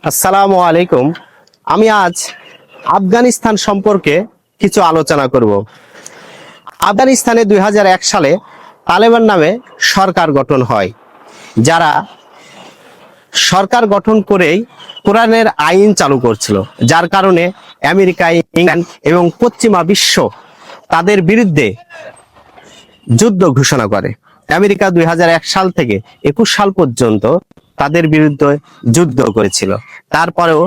আসসালামু আলাইকুম। আমি আজ আফগানিস্তান সম্পর্কে কিছু আলোচনা করব। আফগানিস্তানে 2001 সালে তালেবান নামে সরকার গঠন হয়, যারা সরকার গঠন করেই কোরআনের আইন চালু করছিল, যার কারণে আমেরিকা, ইংল্যান্ড এবং পশ্চিমা বিশ্ব তাদের বিরুদ্ধে যুদ্ধ ঘোষণা করে। আমেরিকা 2001 সাল থেকে 21 সাল পর্যন্ত তাদের বিরুদ্ধে যুদ্ধ করেছিল। তারপরেও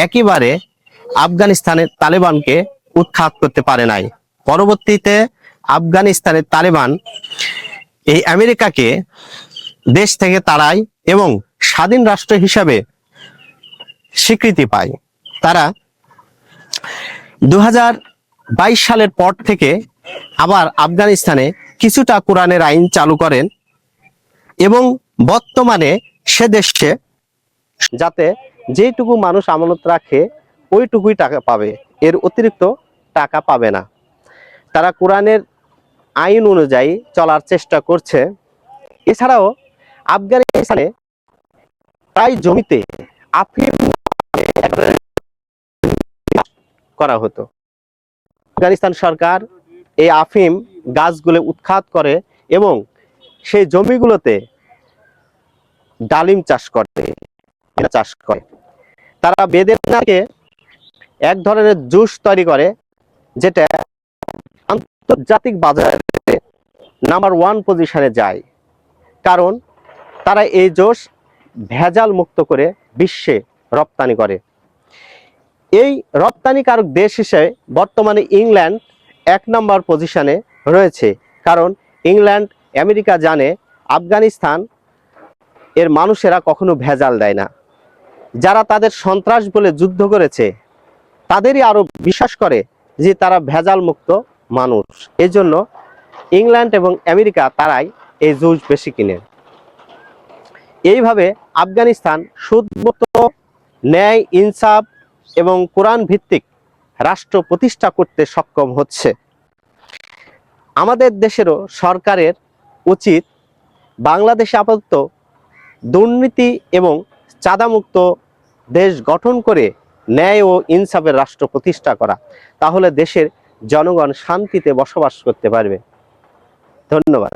একেবারে আফগানিস্তানের তালেবানকে উৎখাত করতে পারে নাই। পরবর্তীতে আফগানিস্তানের তালেবান এই আমেরিকাকে দেশ থেকে তাড়ায় এবং স্বাধীন রাষ্ট্র হিসাবে স্বীকৃতি পায়। তারা 2022 সালের পর থেকে আবার আফগানিস্তানে কিছুটা কোরআনের আইন চালু করেন এবং বর্তমানে সে দেশে যাতে যেটুকু মানুষ আমানত রাখে ওইটুকুই টাকা পাবে, এর অতিরিক্ত টাকা পাবে না। তারা কোরআনের আইন অনুযায়ী চলার চেষ্টা করছে। এছাড়াও আফগানিস্তানে প্রায় জমিতে আফিম করা হতো। আফগানিস্তান সরকার এই আফিম গাছগুলো উৎখাত করে এবং সেই জমিগুলোতে ডালিম চাষ করে। তারা বেদেনাকে এক ধরনের জুস তৈরি করে, যেটা আন্তর্জাতিক বাজারে নাম্বার 1 পজিশনে যায়, কারণ তারা এই জুস ভেজাল মুক্ত করে বিশ্বে রপ্তানি করে। এই রপ্তানিকারক দেশ হিসেবে বর্তমানে ইংল্যান্ড 1 নম্বর পজিশনে রয়েছে, কারণ ইংল্যান্ড, আমেরিকা জানে আফগানিস্তান এর মানুষেরা কখনো ভেজাল দেয় না। যারা তাদের সন্ত্রাস বলে যুদ্ধ করেছে তাদেরই আরো বিশ্বাস করে যে তারা ভেজাল মুক্ত মানুষ। এজন্য ইংল্যান্ড এবং আমেরিকা তারাই এই জুস বেশি কিনে। এইভাবে আফগানিস্তান সুদমুক্ত, ন্যায়, ইনসাফ এবং কোরআন ভিত্তিক রাষ্ট্র প্রতিষ্ঠা করতে সক্ষম হচ্ছে। আমাদের দেশেরও সরকারের উচিত বাংলাদেশে আপাতত দুর্নীতি এবং চাঁদামুক্ত দেশ গঠন করে ন্যায় ও ইনসাফের রাষ্ট্র প্রতিষ্ঠা করা। তাহলে দেশের জনগণ শান্তিতে বসবাস করতে পারবে। ধন্যবাদ।